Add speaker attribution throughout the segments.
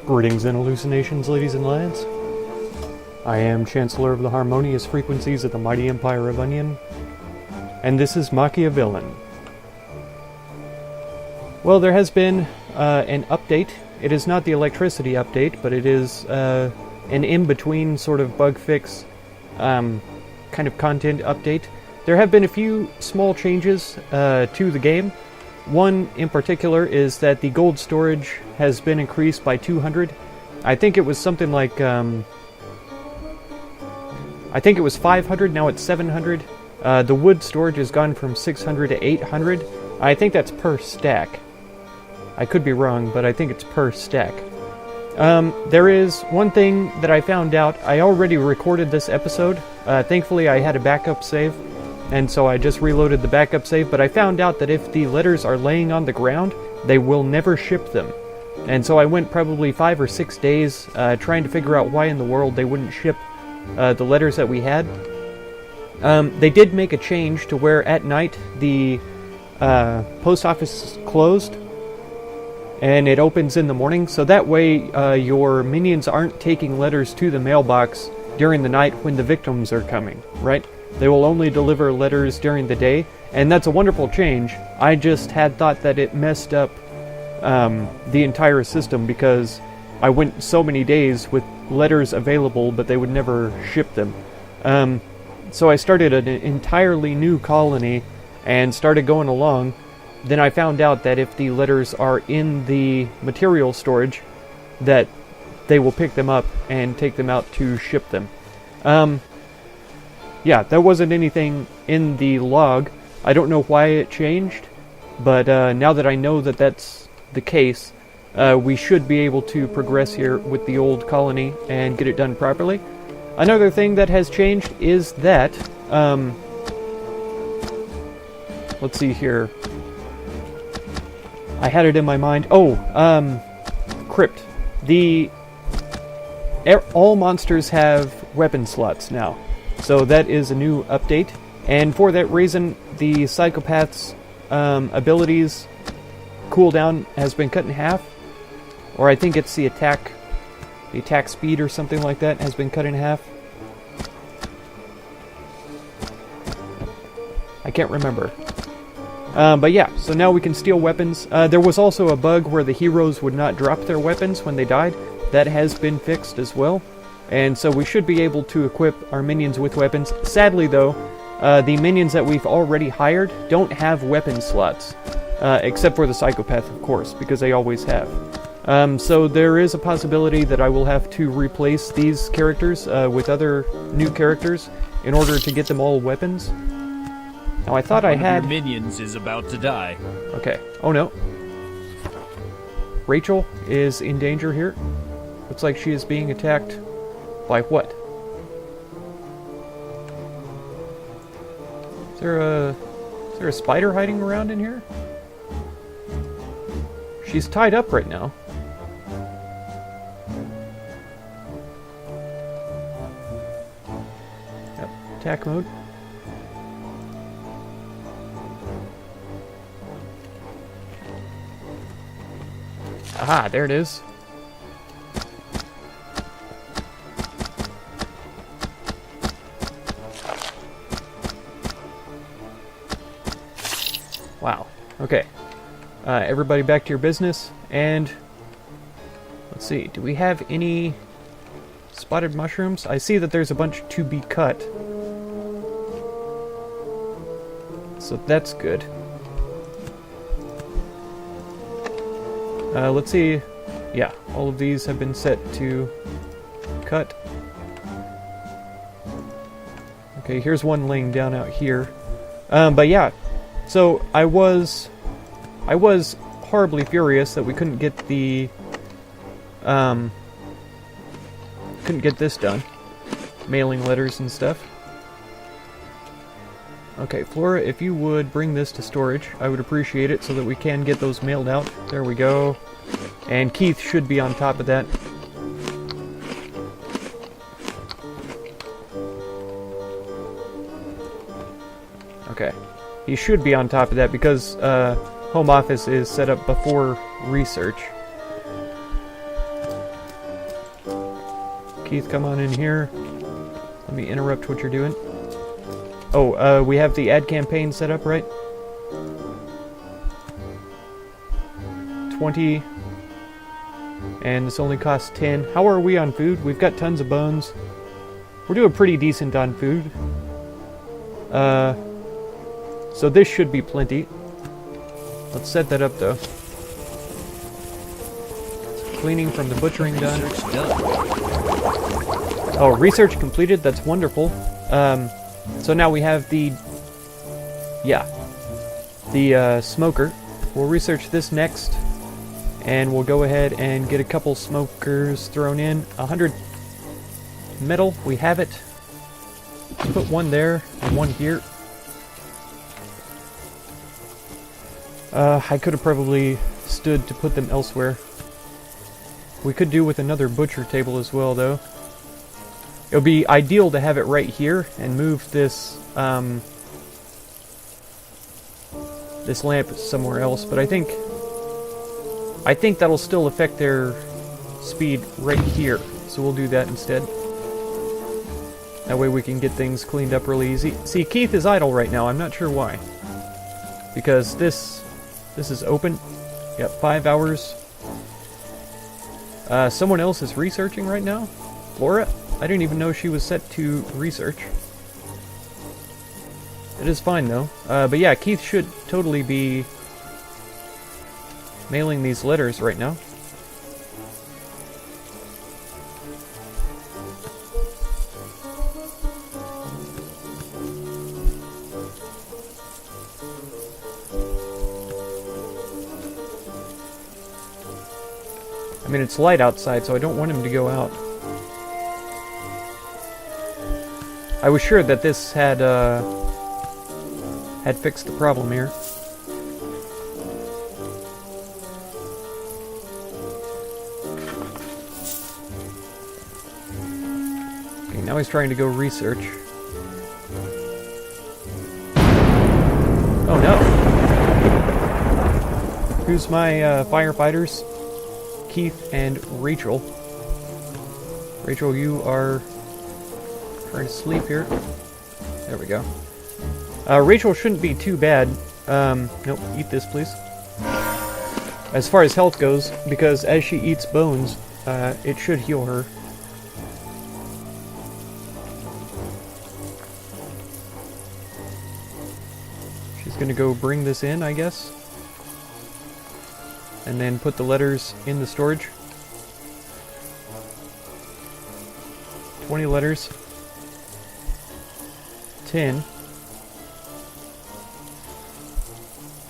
Speaker 1: Greetings and hallucinations, ladies and lads. I am Chancellor of the Harmonious Frequencies of the Mighty Empire of Onion, and this is MachiaVillain. Well, there has been an update. It is not the electricity update, but it is an in-between sort of bug fix kind of content update. There have been a few small changes to the game. One in particular is that the gold storage has been increased by 200. I think it was something like, I think it was 500, now it's 700. The wood storage has gone from 600 to 800. I think that's per stack. I could be wrong, but I think it's per stack. There is one thing that I found out. I already recorded this episode. Thankfully, I had a backup save, and so I just reloaded the backup save, but I found out that if the letters are laying on the ground, they will never ship them. And so I went probably 5 or 6 days trying to figure out why in the world they wouldn't ship the letters that we had. They did make a change to where at night the post office is closed and it opens in the morning, so that way your minions aren't taking letters to the mailbox during the night when the victims are coming, right? They will only deliver letters during the day, and that's a wonderful change. I just had thought that it messed up the entire system because I went so many days with letters available, but they would never ship them. So I started an entirely new colony and started going along. Then I found out that if the letters are in the material storage, that they will pick them up and take them out to ship them. Yeah, there wasn't anything in the log. I don't know why it changed, but now that I know that that's the case, we should be able to progress here with the old colony and get it done properly. Another thing that has changed is that, let's see here. I had it in my mind. Oh, Crypt. All monsters have weapon slots now. So that is a new update, and for that reason, the psychopath's abilities cooldown has been cut in half, or I think it's the attack speed or something like that has been cut in half. I can't remember. But yeah, so now we can steal weapons. There was also a bug where the heroes would not drop their weapons when they died. That has been fixed as well. And so we should be able to equip our minions with weapons. Sadly, though, the minions that we've already hired don't have weapon slots. Except for the psychopath, of course, because they always have. So there is a possibility that I will have to replace these characters with other new characters in order to get them all weapons. Now, I thought I had...
Speaker 2: One of your minions is about to die.
Speaker 1: Okay. Oh, no. Rachel is in danger here. Looks like she is being attacked. By what? Is there a spider hiding around in here? She's tied up right now. Yep, attack mode. Aha, there it is. Wow. Okay. Everybody back to your business, and let's see, do we have any spotted mushrooms? I see that there's a bunch to be cut. So that's good. Let's see. Yeah, all of these have been set to cut. Okay, here's one laying down out here. But yeah, so I was horribly furious that we couldn't get the couldn't get this done. Mailing letters and stuff. Okay, Flora, if you would bring this to storage, I would appreciate it so that we can get those mailed out. There we go. And Keith should be on top of that. Okay. He should be on top of that because home office is set up before research. Keith, come on in here. Let me interrupt what you're doing. Oh, we have the ad campaign set up, right? 20. And this only costs 10. How are we on food? We've got tons of bones. We're doing pretty decent on food. So this should be plenty. Let's set that up, though. Cleaning from the butchering done.
Speaker 2: Research done.
Speaker 1: Oh, research completed. That's wonderful. So now we have the smoker. We'll research this next, and we'll go ahead and get a couple smokers thrown in. 100 metal. We have it. Put one there and one here. I could have probably stood to put them elsewhere. We could do with another butcher table as well, though. It would be ideal to have it right here and move this this lamp somewhere else, but I think that'll still affect their speed right here, so we'll do that instead. That way we can get things cleaned up really easy. See, Keith is idle right now. I'm not sure why. Because this is open. Yep, 5 hours. Someone else is researching right now? Laura? I didn't even know she was set to research. It is fine, though. But yeah, Keith should totally be mailing these letters right now. I mean, it's light outside, so I don't want him to go out. I was sure that this had fixed the problem here. Okay, now he's trying to go research. Oh no! Who's my firefighters? Keith and Rachel. Rachel, you are trying to sleep here. There we go. Rachel shouldn't be too bad. Nope, eat this, please. As far as health goes, because as she eats bones, it should heal her. She's gonna go bring this in, I guess. And then put the letters in the storage. 20 letters. 10.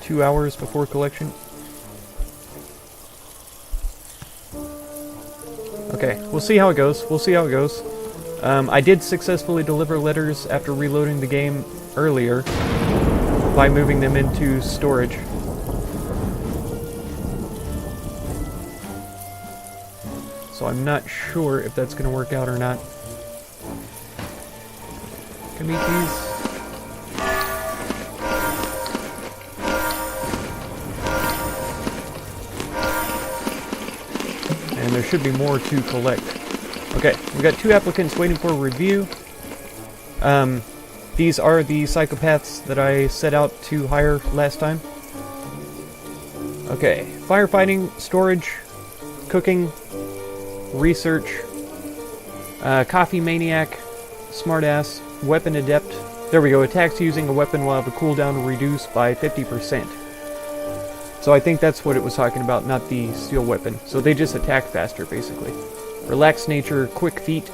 Speaker 1: 2 hours before collection. Okay, we'll see how it goes. We'll see how it goes. I did successfully deliver letters after reloading the game earlier by moving them into storage. So I'm not sure if that's going to work out or not. Can we eat these? And there should be more to collect. Okay, we got 2 applicants waiting for review. These are the psychopaths that I set out to hire last time. Okay, firefighting, storage, cooking, research, coffee maniac, smartass, weapon adept. There we go. Attacks using a weapon will have a cooldown reduced by 50%. So I think that's what it was talking about, not the steel weapon. So they just attack faster, basically. Relaxed nature, quick feet,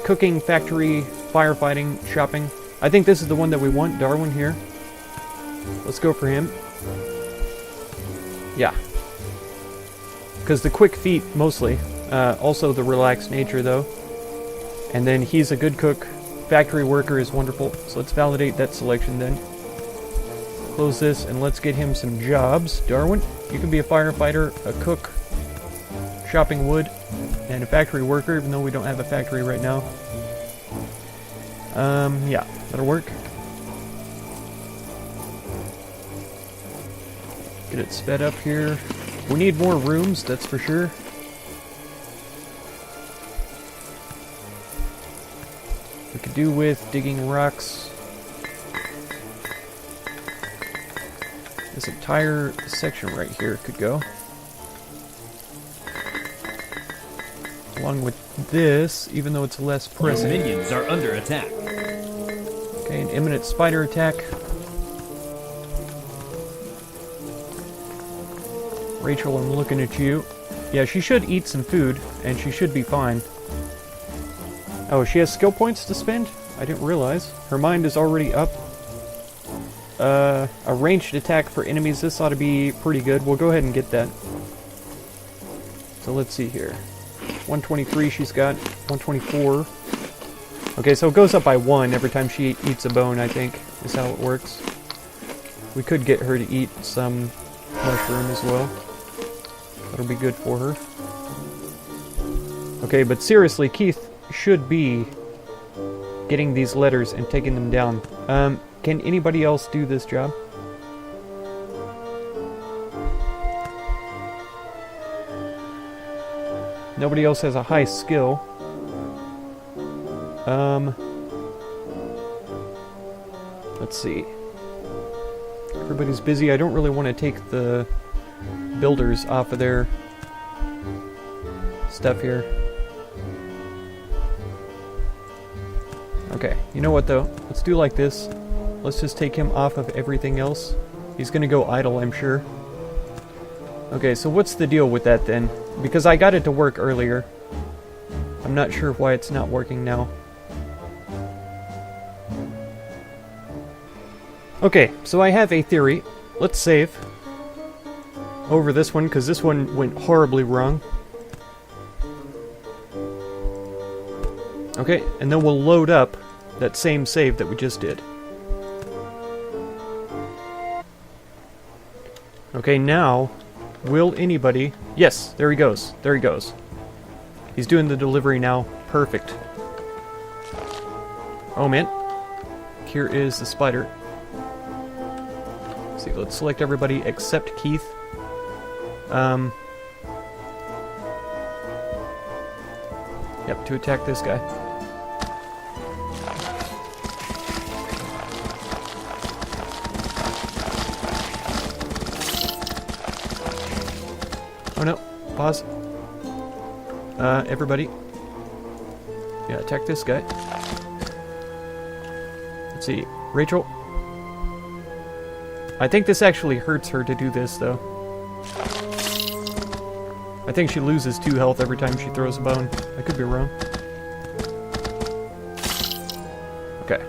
Speaker 1: cooking, factory, firefighting, shopping. I think this is the one that we want. Darwin here. Let's go for him. Yeah. Because the quick feet, mostly. Also the relaxed nature, though. And then he's a good cook. Factory worker is wonderful. So let's validate that selection then. Close this and let's get him some jobs. Darwin, you can be a firefighter, a cook, chopping wood, and a factory worker, even though we don't have a factory right now. Yeah, that'll work. Get it sped up here. We need more rooms, that's for sure. could do with digging rocks. This entire section right here could go. Along with this, even though it's less present.
Speaker 2: Minions are under attack.
Speaker 1: Okay, an imminent spider attack. Rachel, I'm looking at you. Yeah, she should eat some food, and she should be fine. Oh, she has skill points to spend? I didn't realize. Her mind is already up. A ranged attack for enemies. This ought to be pretty good. We'll go ahead and get that. So let's see here. 123 she's got. 124. Okay, so it goes up by 1 every time she eats a bone, I think, is how it works. We could get her to eat some mushroom as well. That'll be good for her. Okay, but seriously, Keith should be getting these letters and taking them down. Can anybody else do this job? Nobody else has a high skill. Let's see. Everybody's busy. I don't really want to take the builders off of their stuff here. Okay, you know what though? Let's do like this. Let's just take him off of everything else. He's gonna go idle, I'm sure. Okay, so what's the deal with that then? Because I got it to work earlier. I'm not sure why it's not working now. Okay, so I have a theory. Let's save over this one, because this one went horribly wrong. Okay, and then we'll load up that same save that we just did. Okay, now, will anybody... Yes, there he goes. There he goes. He's doing the delivery now. Perfect. Oh, man. Here is the spider. Let's see, let's select everybody except Keith. Yep, to attack this guy. Oh no, pause. Everybody. Yeah, attack this guy. Let's see, Rachel. I think this actually hurts her to do this, though. I think she loses 2 health every time she throws a bone. I could be wrong. Okay.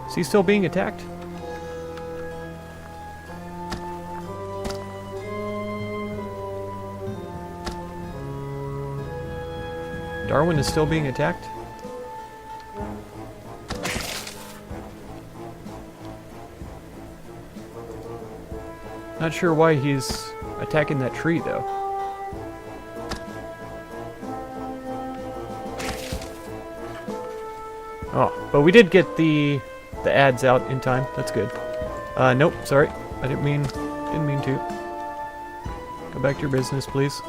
Speaker 1: Is he still being attacked? Darwin is still being attacked? Not sure why he's attacking that tree, though. Oh, but we did get the ads out in time. That's good. Nope, sorry. I didn't mean to. Go back to your business, please.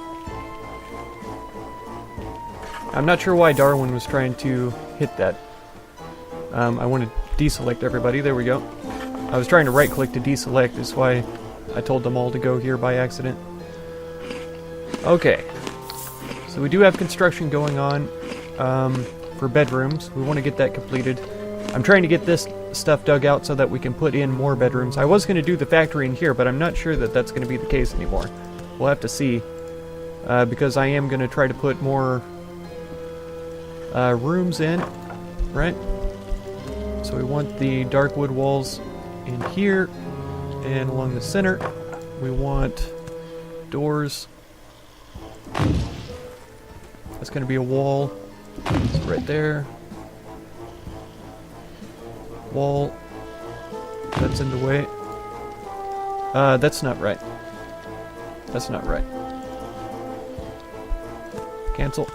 Speaker 1: I'm not sure why Darwin was trying to hit that. I want to deselect everybody. There we go. I was trying to right-click to deselect. That's why I told them all to go here by accident. Okay. So we do have construction going on for bedrooms. We want to get that completed. I'm trying to get this stuff dug out so that we can put in more bedrooms. I was going to do the factory in here, but I'm not sure that that's going to be the case anymore. We'll have to see. Because I am going to try to put more... rooms in, right? So we want the dark wood walls in here and along the center. We want doors. That's going to be a wall. So right there. Wall. That's in the way. That's not right. That's not right. Cancel.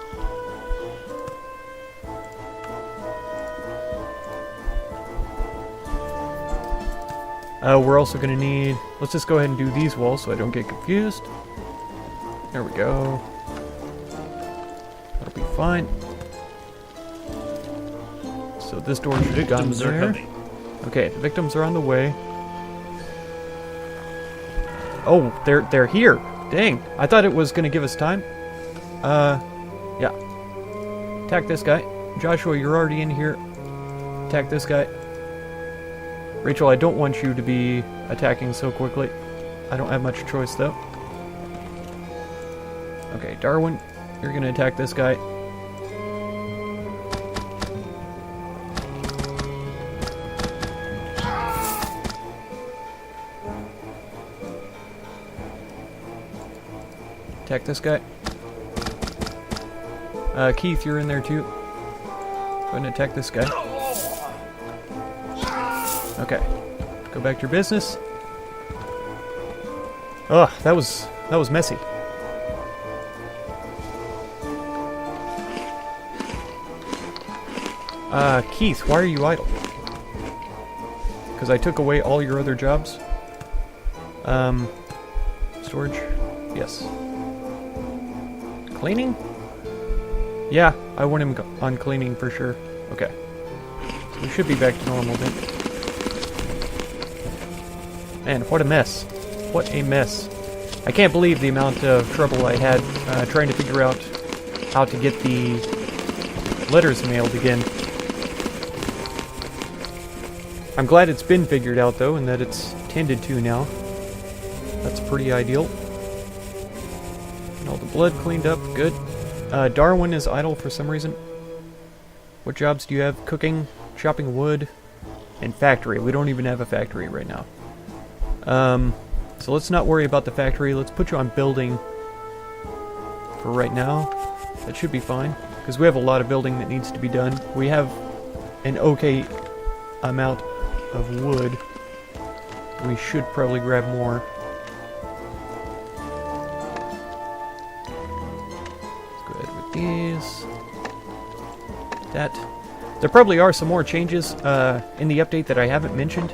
Speaker 1: We're also going to need... Let's just go ahead and do these walls so I don't get confused. There we go. That'll be fine. So this door should have gone
Speaker 2: Victims are
Speaker 1: there.
Speaker 2: coming.
Speaker 1: Okay, the victims are on the way. Oh, they're here. Dang, I thought it was gonna give us time. Yeah. Attack this guy. Joshua, you're already in here. Attack this guy. Rachel, I don't want you to be attacking so quickly. I don't have much choice, though. Okay, Darwin, you're gonna attack this guy. Attack this guy. Keith, you're in there too. Go ahead and attack this guy. Okay. Go back to your business. Ugh, that was messy. Keith, why are you idle? Because I took away all your other jobs. Storage? Yes. Cleaning? Yeah, I want him on cleaning for sure. Okay. So we should be back to normal then. Man, what a mess. What a mess. I can't believe the amount of trouble I had trying to figure out how to get the letters mailed again. I'm glad it's been figured out though, and that it's tended to now. That's pretty ideal. And all the blood cleaned up, good. Darwin is idle for some reason. What jobs do you have? Cooking, chopping wood, and factory. We don't even have a factory right now. So let's not worry about the factory. Let's put you on building for right now. That should be fine, because we have a lot of building that needs to be done. We have an okay amount of wood. We should probably grab more. Is that there probably are some more changes in the update that I haven't mentioned.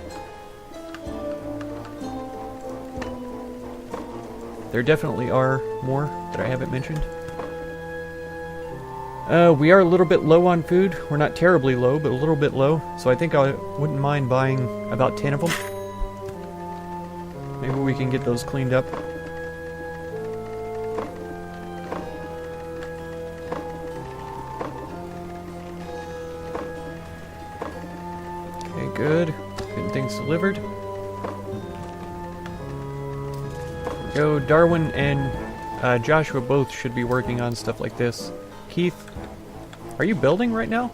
Speaker 1: There definitely are more that I haven't mentioned. We are a little bit low on food. We're not terribly low, but a little bit low. So I think I wouldn't mind buying about 10 of them. Maybe we can get those cleaned up. Good. Getting things delivered. Go. Darwin and Joshua both should be working on stuff like this. Keith, are you building right now?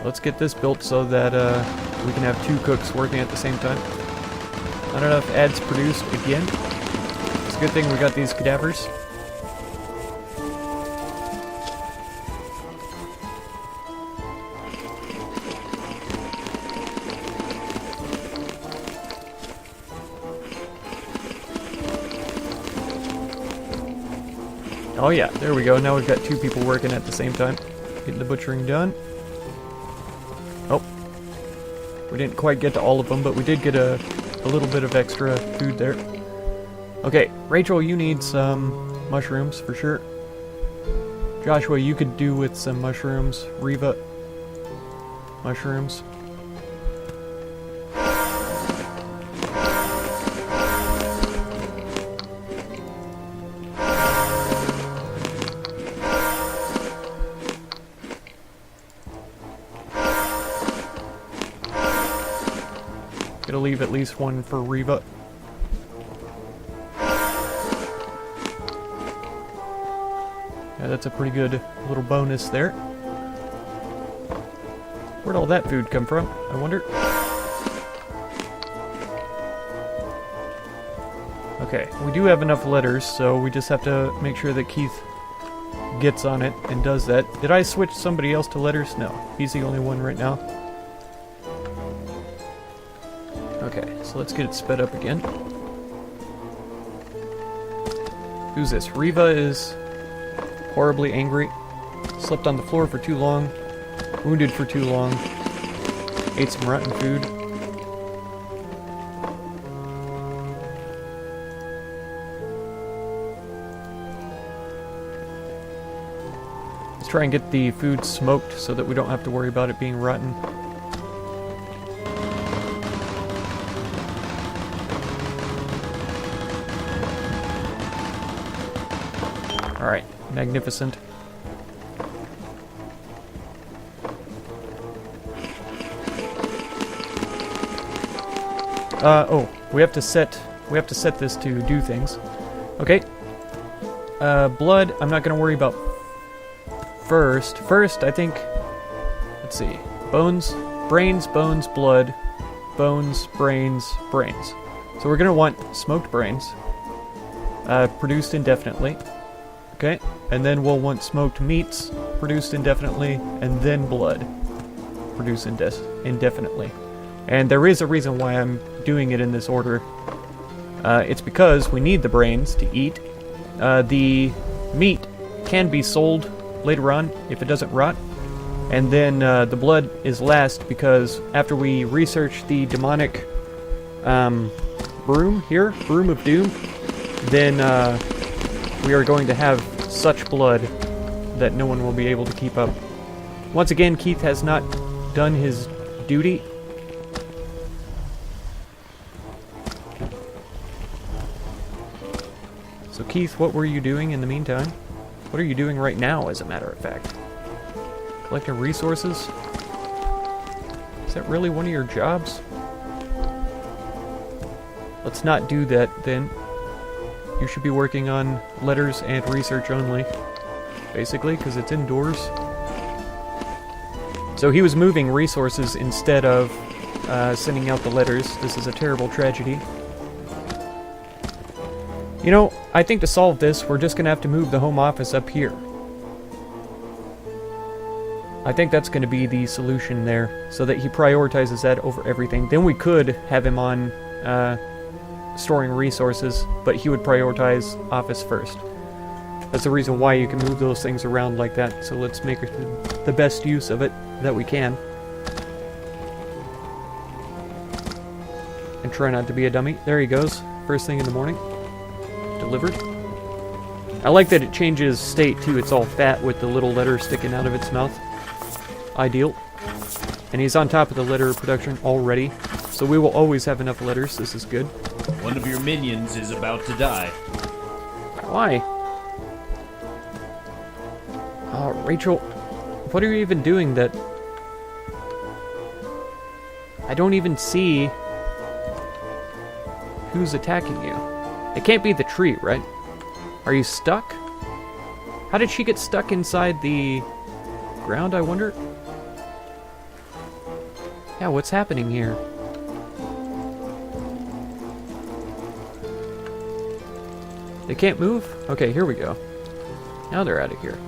Speaker 1: Let's get this built so that we can have 2 cooks working at the same time. Not enough ads produced again. It's a good thing we got these cadavers. Oh yeah, there we go. Now we've got 2 people working at the same time. Getting the butchering done. Oh. We didn't quite get to all of them, but we did get a little bit of extra food there. Okay, Rachel, you need some mushrooms for sure. Joshua, you could do with some mushrooms. Reva, mushrooms. Gonna leave at least one for Reva. Yeah, that's a pretty good little bonus there. Where'd all that food come from, I wonder? Okay, we do have enough letters, so we just have to make sure that Keith gets on it and does that. Did I switch somebody else to letters? No, he's the only one right now. Okay, so let's get it sped up again. Who's this? Reva is horribly angry. Slept on the floor for too long. Wounded for too long. Ate some rotten food. try and get the food smoked so that we don't have to worry about it being rotten. Alright, magnificent. Oh, we have to set this to do things. Okay. Blood, I'm not gonna worry about first. First, I think, let's see. Bones, brains, bones, blood, bones, brains, brains. So we're gonna want smoked brains, produced indefinitely. Okay, and then we'll want smoked meats, produced indefinitely, and then blood, produced indefinitely. And there is a reason why I'm doing it in this order. It's because we need the brains to eat. The meat can be sold later on if it doesn't rot. And then the blood is last because after we research the demonic broom of doom, then we are going to have such blood that no one will be able to keep up. Once again, Keith has not done his duty. So Keith, what were you doing in the meantime? What are you doing right now, as a matter of fact? Collecting resources? Is that really one of your jobs? Let's not do that, then. You should be working on letters and research only, basically, because it's indoors. So he was moving resources instead of sending out the letters. This is a terrible tragedy. You know, I think to solve this, we're just going to have to move the home office up here. I think that's going to be the solution there, so that he prioritizes that over everything. Then we could have him on storing resources, but he would prioritize office first. That's the reason why you can move those things around like that, so let's make the best use of it that we can. And try not to be a dummy. There he goes, first thing in the morning. Delivered. I like that it changes state too. It's all fat with the little letter sticking out of its mouth. Ideal. And he's on top of the letter production already, so we will always have enough letters. This is good.
Speaker 2: One of your minions is about to die.
Speaker 1: Why? Rachel, what are you even doing that... I don't even see who's attacking you. It can't be the tree, right? Are you stuck? How did she get stuck inside the ground, I wonder? Yeah, what's happening here? They can't move? Okay, here we go. Now they're out of here.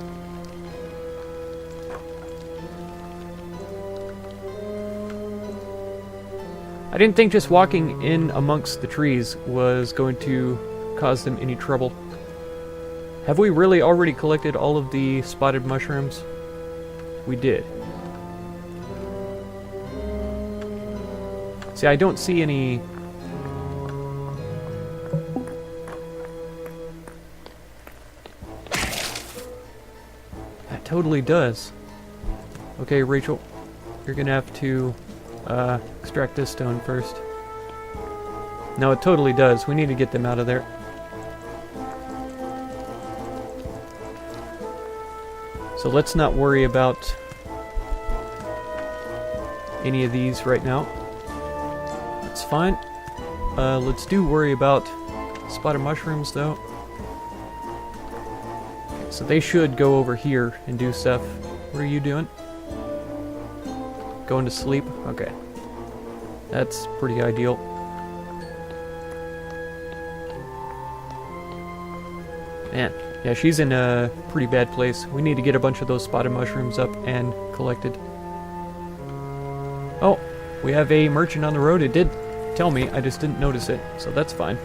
Speaker 1: I didn't think just walking in amongst the trees was going to cause them any trouble. Have we really already collected all of the spotted mushrooms? We did. See, I don't see any... That totally does. Okay, Rachel, you're gonna have to extract this stone first. No, it totally does. We need to get them out of there. So let's not worry about any of these right now. That's fine. Let's do worry about spotted mushrooms, though. So they should go over here and do stuff. What are you doing? Going to sleep? Okay. That's pretty ideal. Man, yeah, she's in a pretty bad place. We need to get a bunch of those spotted mushrooms up and collected. Oh, we have a merchant on the road. It did tell me, I just didn't notice it, so that's fine.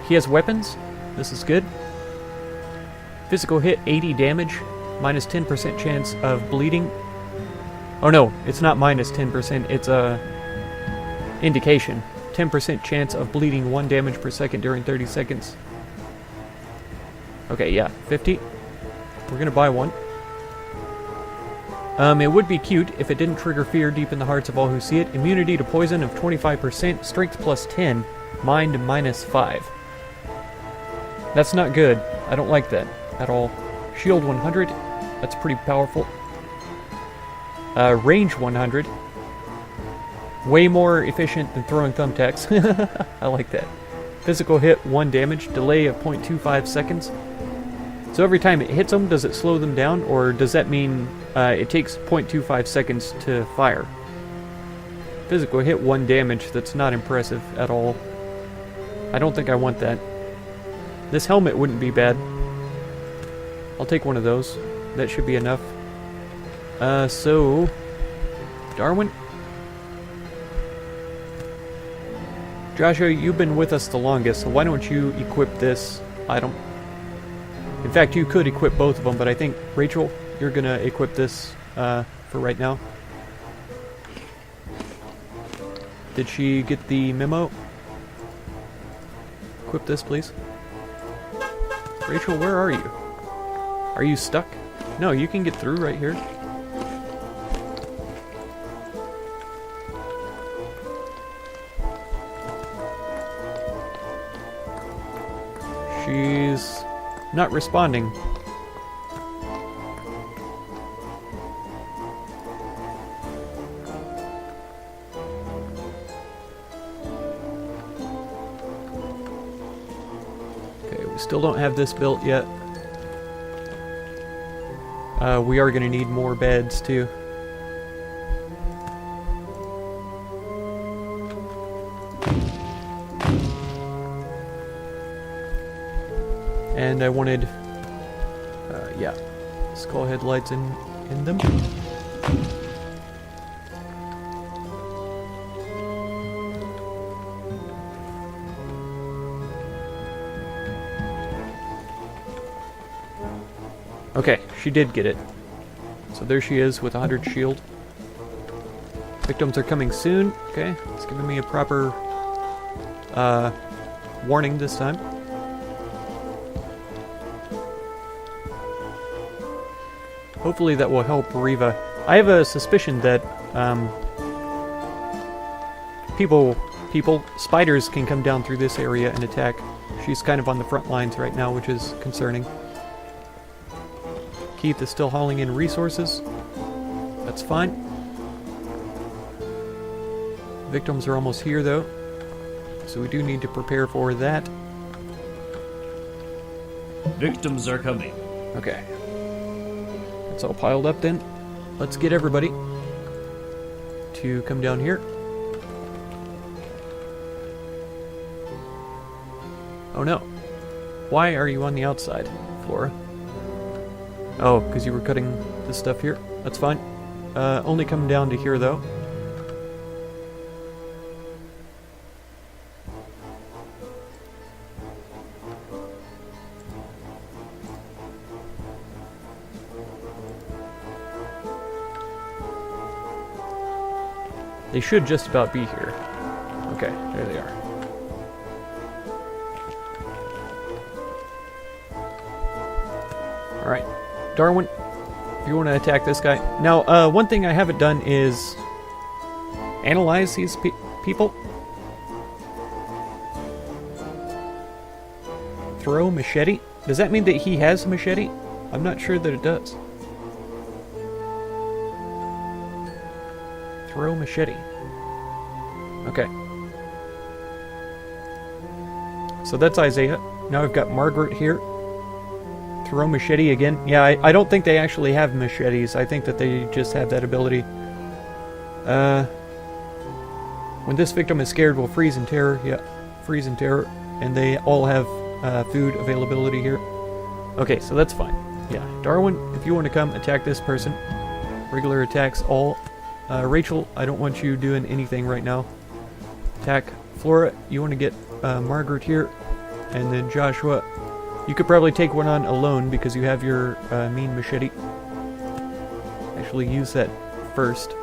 Speaker 1: He has weapons. This is good. Physical hit, 80 damage, minus 10% chance of bleeding. Oh no, it's not minus 10%, it's a indication. 10% chance of bleeding 1 damage per second during 30 seconds. Okay, yeah, 50. We're gonna buy one. It would be cute if it didn't trigger fear deep in the hearts of all who see it. Immunity to poison of 25%, strength plus 10, mind minus 5. That's not good. I don't like that at all. Shield 100, that's pretty powerful. Range 100. Way more efficient than throwing thumbtacks. I like that. Physical hit, 1 damage. Delay of 0.25 seconds. So every time it hits them, does it slow them down? Or does that mean it takes 0.25 seconds to fire? Physical hit, 1 damage. That's not impressive at all. I don't think I want that. This helmet wouldn't be bad. I'll take one of those. That should be enough. So... Darwin? Joshua, you've been with us the longest, so why don't you equip this item? In fact, you could equip both of them, but I think, Rachel, you're gonna equip this for right now. Did she get the memo? Equip this, please. Rachel, where are you? Are you stuck? No, you can get through right here. She's not responding. Okay, we still don't have this built yet. We are going to need more beds too. And I wanted, yeah, skull headlights in them. Okay, she did get it. So there she is with 100 shield. Victims are coming soon. Okay, it's giving me a proper warning this time. Hopefully that will help Riva. I have a suspicion that spiders can come down through this area and attack. She's kind of on the front lines right now, which is concerning. Keith is still hauling in resources. That's fine. Victims are almost here, though. So we do need to prepare for that.
Speaker 2: Victims are coming.
Speaker 1: Okay. It's all piled up then. Let's get everybody to come down here. Oh no. Why are you on the outside, Flora? Oh, because you were cutting this stuff here. That's fine. Only come down to here, though. They should just about be here. Okay, there they are. Alright. Darwin, if you want to attack this guy. Now, one thing I haven't done is analyze these people. Throw machete? Does that mean that he has a machete? I'm not sure that it does. Throw machete. Okay. So that's Isaiah. Now we've got Margaret here. Throw machete again. Yeah, I don't think they actually have machetes. I think that they just have that ability. When this victim is scared, will freeze in terror. Yeah, freeze in terror. And they all have food availability here. Okay, so that's fine. Yeah, Darwin, if you want to come attack this person. Regular attacks all. Rachel, I don't want you doing anything right now. Attack Flora, you want to get Margaret here. And then Joshua, you could probably take one on alone because you have your mean machete. Actually use that first.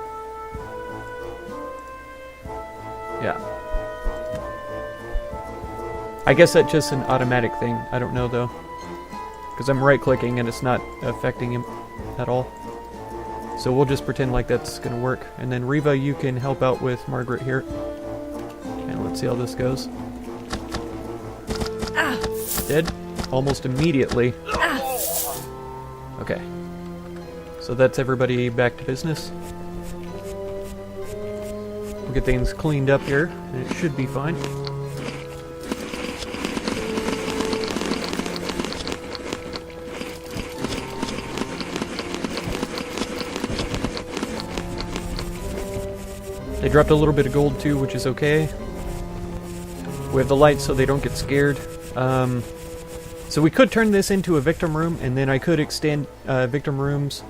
Speaker 1: Yeah. I guess that's just an automatic thing. I don't know though. Because I'm right clicking and it's not affecting him at all. So we'll just pretend like that's gonna work. And then Riva, you can help out with Margaret here. And let's see how this goes. Dead? Almost immediately. Okay. So that's everybody back to business. We'll get things cleaned up here, and it should be fine. They dropped a little bit of gold too, which is okay. We have the lights so they don't get scared. So we could turn this into a victim room, and then I could extend victim rooms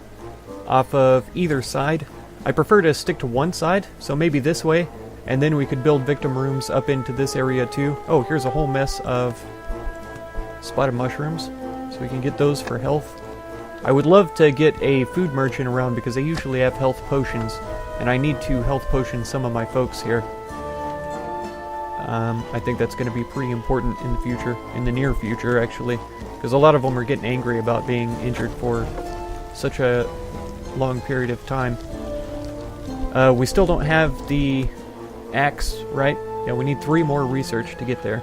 Speaker 1: off of either side. I prefer to stick to one side, so maybe this way, and then we could build victim rooms up into this area too. Oh, here's a whole mess of spotted mushrooms, so we can get those for health. I would love to get a food merchant around because they usually have health potions, and I need to health potion some of my folks here. I think that's going to be pretty important in the future, in the near future actually, because a lot of them are getting angry about being injured for such a long period of time. We still don't have the axe, right? Yeah, we need 3 more research to get there.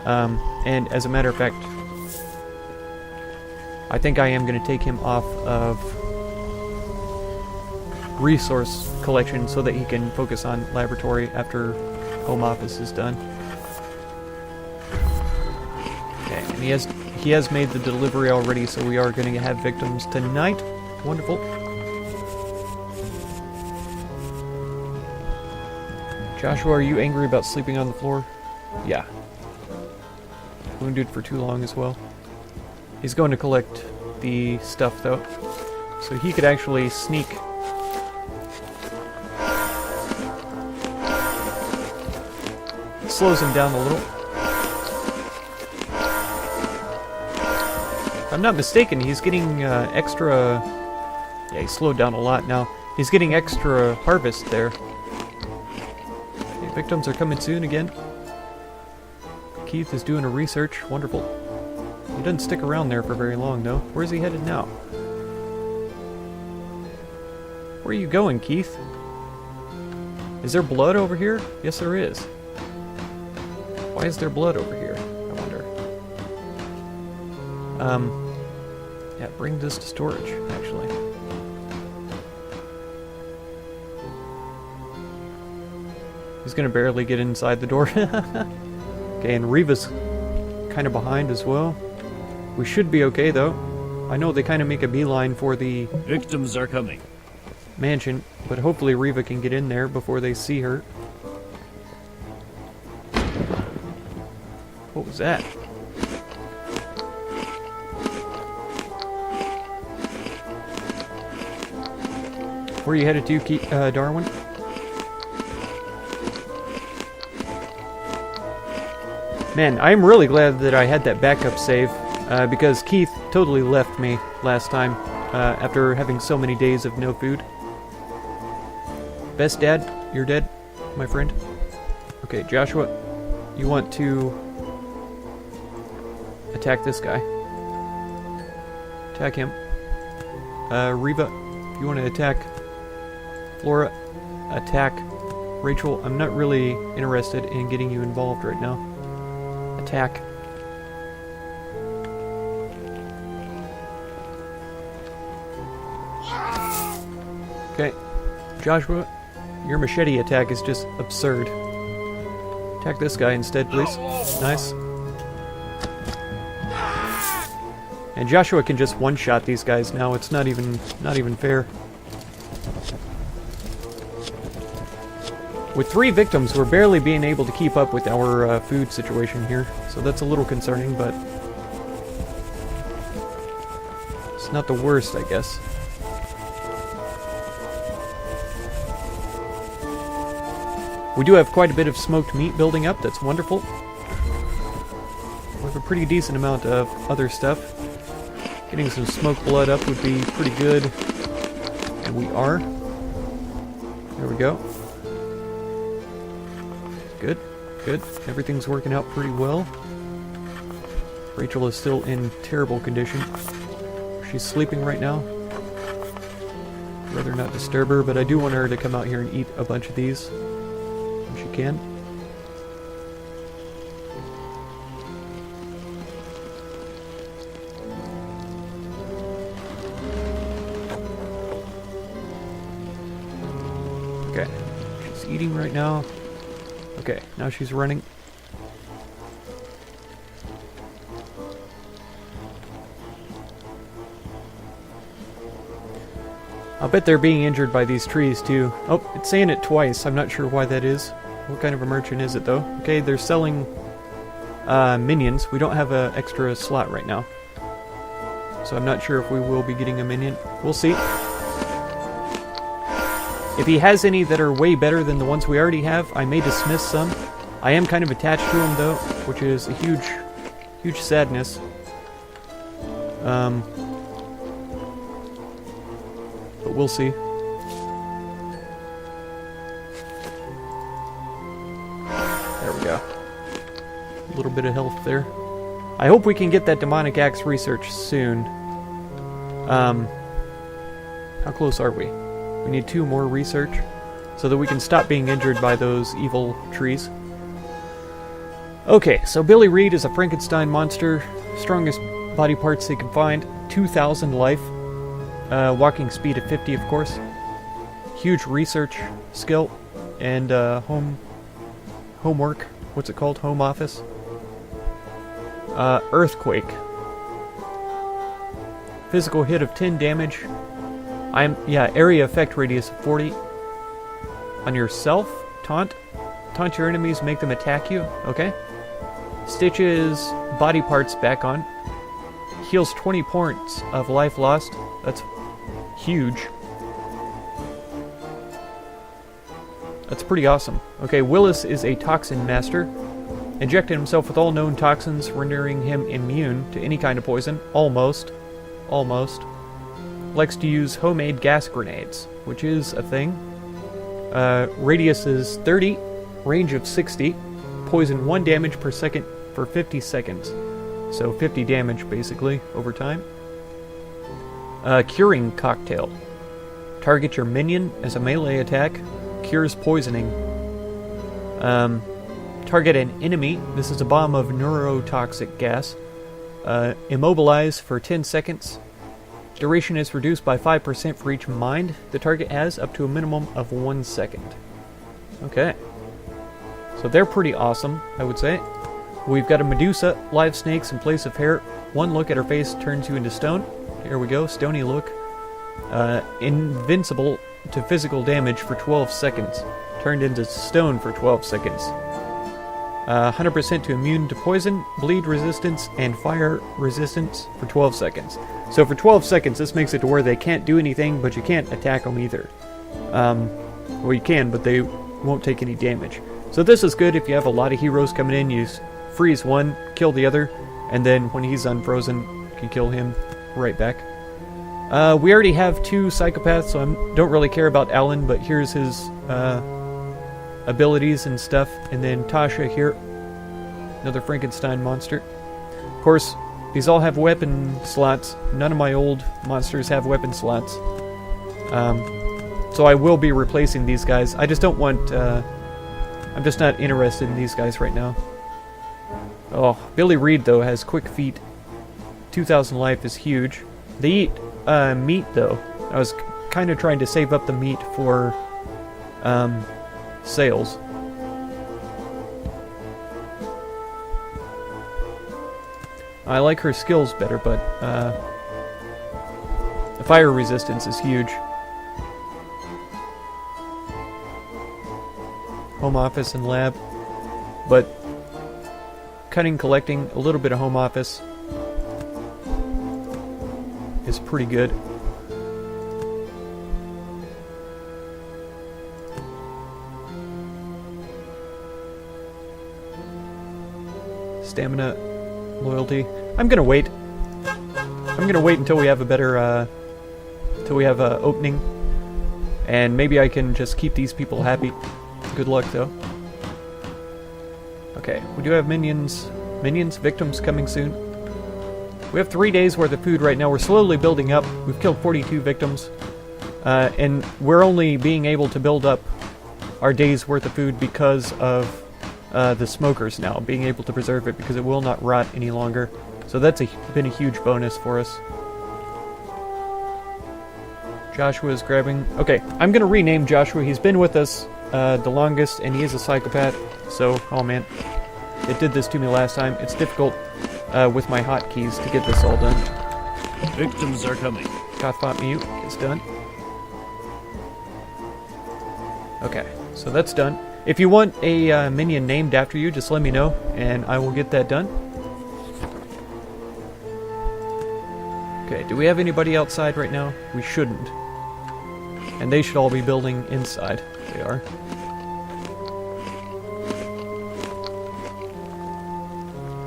Speaker 1: And as a matter of fact, I think I am going to take him off of resource collection so that he can focus on laboratory after home office is done. Okay, and he has made the delivery already, so we are going to have victims tonight. Wonderful. Joshua, are you angry about sleeping on the floor? Yeah. Wounded for too long as well. He's going to collect the stuff though, so he could actually sneak. Slows him down a little. If I'm not mistaken, he's getting extra... Yeah, he's slowed down a lot now. He's getting extra harvest there. Okay, victims are coming soon again. Keith is doing a research. Wonderful. He doesn't stick around there for very long, though. Where's he headed now? Where are you going, Keith? Is there blood over here? Yes, there is. Why is there blood over here? I wonder. Yeah, bring this to storage, actually. He's gonna barely get inside the door. Okay, and Riva's kind of behind as well. We should be okay, though. I know they kind of make a beeline for the
Speaker 2: Victims are coming.
Speaker 1: mansion, but hopefully Riva can get in there before they see her. What was that? Where are you headed to, Darwin? Man, I'm really glad that I had that backup save, because Keith totally left me last time, after having so many days of no food. Best Dad, you're dead, my friend. Okay, Joshua, you want to attack this guy. Attack him. Riva, if you want to attack Flora, attack Rachel. I'm not really interested in getting you involved right now. Attack. Okay. Joshua, your machete attack is just absurd. Attack this guy instead, please. Nice. And Joshua can just one-shot these guys now. It's not even fair. With 3 victims, we're barely being able to keep up with our food situation here, so that's a little concerning, but it's not the worst, I guess. We do have quite a bit of smoked meat building up. That's wonderful. We have a pretty decent amount of other stuff. Getting some smoked blood up would be pretty good. And we are. There we go. Good, good. Everything's working out pretty well. Rachel is still in terrible condition. She's sleeping right now. I'd rather not disturb her, but I do want her to come out here and eat a bunch of these when she can. Okay, she's eating right now. Okay, now she's running. I'll bet they're being injured by these trees, too. Oh, it's saying it twice. I'm not sure why that is. What kind of a merchant is it, though? Okay, they're selling minions. We don't have an extra slot right now. So I'm not sure if we will be getting a minion. We'll see. If he has any that are way better than the ones we already have, I may dismiss some. I am kind of attached to him, though, which is a huge sadness. But we'll see. There we go. A little bit of health there. I hope we can get that demonic axe research soon. How close are we? We need 2 more research so that we can stop being injured by those evil trees. Okay, so Billy Reed is a Frankenstein monster. Strongest body parts they can find. 2,000 life. Walking speed at 50, of course. Huge research skill. And homework. What's it called? Home office. Earthquake. Physical hit of 10 damage. Area effect radius of 40. On yourself. Taunt. Taunt your enemies, make them attack you. Okay. Stitches body parts back on. Heals 20 points of life lost. That's huge. That's pretty awesome. Okay, Willis is a toxin master. Injected himself with all known toxins, rendering him immune to any kind of poison. Almost. Likes to use homemade gas grenades, which is a thing. Radius is 30, range of 60. Poison 1 damage per second for 50 seconds. So 50 damage, basically, over time. Curing Cocktail. Target your minion as a melee attack. Cures poisoning. Target an enemy. This is a bomb of neurotoxic gas. Immobilize for 10 seconds. Duration is reduced by 5% for each mind the target has, up to a minimum of 1 second. Okay. So they're pretty awesome, I would say. We've got a Medusa, live snakes in place of hair. One look at her face turns you into stone. Here we go, stony look. Invincible to physical damage for 12 seconds. Turned into stone for 12 seconds. 100% to immune to poison, bleed resistance, and fire resistance for 12 seconds. So for 12 seconds, this makes it to where they can't do anything, but you can't attack them either. Well, you can, but they won't take any damage. So this is good if you have a lot of heroes coming in. You freeze one, kill the other, and then when he's unfrozen, you can kill him right back. We already have 2 psychopaths, so I don't really care about Alan, but here's his abilities and stuff. And then Tasha here, another Frankenstein monster. Of course, these all have weapon slots. None of my old monsters have weapon slots. So I will be replacing these guys. I just don't want... I'm just not interested in these guys right now. Oh, Billy Reed, though, has quick feet. 2,000 life is huge. They eat meat, though. I was kind of trying to save up the meat for sales. I like her skills better, but the fire resistance is huge. Home office and lab, but cutting, collecting, a little bit of home office is pretty good. Stamina, loyalty. I'm gonna wait. I'm gonna wait until we have a better, until we have a opening, and maybe I can just keep these people happy. Good luck, though. Okay, we do have minions. Victims coming soon. We have 3 days worth of food right now. We're slowly building up. We've killed 42 victims. And we're only being able to build up our day's worth of food because of the smokers now, being able to preserve it because it will not rot any longer. So that's been a huge bonus for us. Joshua is grabbing... Okay, I'm going to rename Joshua. He's been with us the longest, and he is a psychopath. So, oh man, it did this to me last time. It's difficult with my hotkeys to get this all done.
Speaker 2: Victims are coming.
Speaker 1: Gothbot mute is done. Okay, so that's done. If you want a minion named after you, just let me know, and I will get that done. Okay, do we have anybody outside right now? We shouldn't. And they should all be building inside. They are.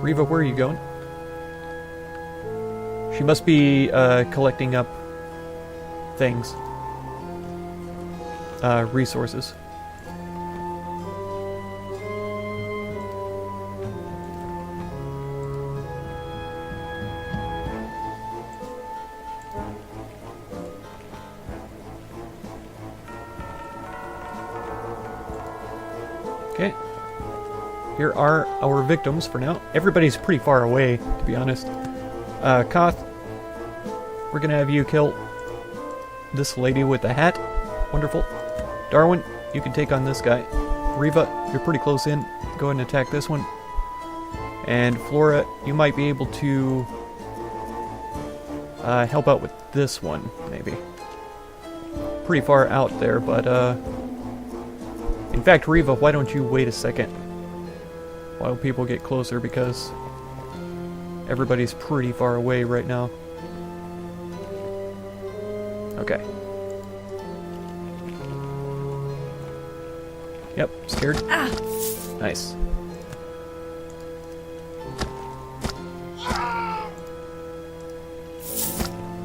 Speaker 1: Riva, where are you going? She must be collecting up things. Resources. Okay. Here are our victims for now. Everybody's pretty far away, to be honest. Koth, we're gonna have you kill this lady with the hat. Wonderful. Darwin, you can take on this guy. Riva, you're pretty close in. Go ahead and attack this one. And Flora, you might be able to help out with this one, maybe. Pretty far out there, but in fact, Riva, why don't you wait a second while people get closer, because everybody's pretty far away right now. Okay. Yep, scared.
Speaker 3: Ah.
Speaker 1: Nice.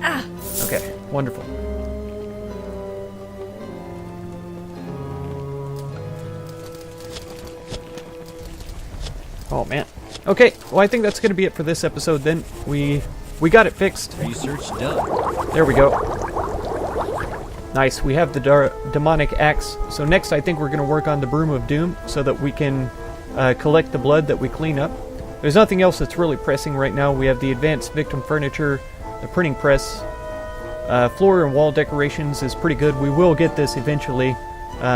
Speaker 3: Ah.
Speaker 1: Okay, wonderful. Oh man. Okay, well I think that's gonna be it for this episode then. We got it fixed.
Speaker 2: Research done.
Speaker 1: There we go. Nice, we have the demonic axe. So next I think we're going to work on the Broom of Doom so that we can collect the blood that we clean up. There's nothing else that's really pressing right now. We have the advanced victim furniture, the printing press, floor and wall decorations is pretty good. We will get this eventually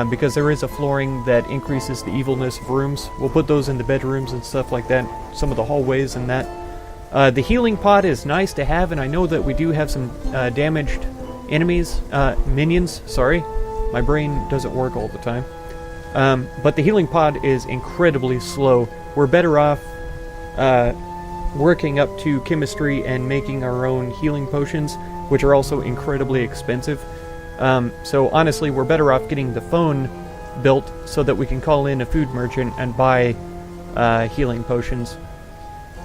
Speaker 1: because there is a flooring that increases the evilness of rooms. We'll put those in the bedrooms and stuff like that, some of the hallways and that. The healing pod is nice to have, and I know that we do have some damaged enemies, minions, sorry. My brain doesn't work all the time. But the healing pod is incredibly slow. We're better off working up to chemistry and making our own healing potions, which are also incredibly expensive. So honestly, we're better off getting the phone built so that we can call in a food merchant and buy healing potions.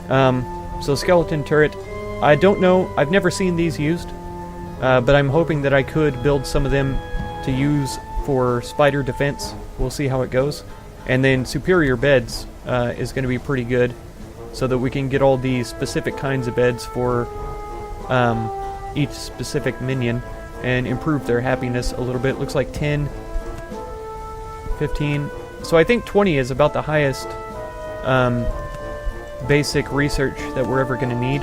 Speaker 1: So skeleton turret, I don't know, I've never seen these used. But I'm hoping that I could build some of them to use for spider defense. We'll see how it goes. And then superior beds is going to be pretty good, so that we can get all these specific kinds of beds for each specific minion and improve their happiness a little bit. Looks like 10, 15. So I think 20 is about the highest basic research that we're ever going to need.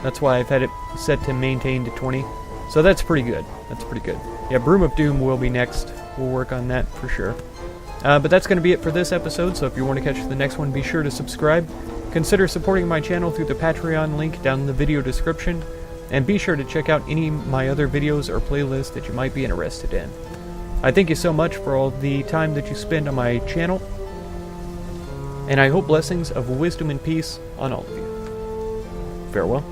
Speaker 1: That's why I've had it set to maintain to 20. So that's pretty good. That's pretty good. Yeah, Broom of Doom will be next. We'll work on that for sure. But that's going to be it for this episode, so if you want to catch the next one, be sure to subscribe. Consider supporting my channel through the Patreon link down in the video description. And be sure to check out any of my other videos or playlists that you might be interested in. I thank you so much for all the time that you spend on my channel. And I hope blessings of wisdom and peace on all of you. Farewell.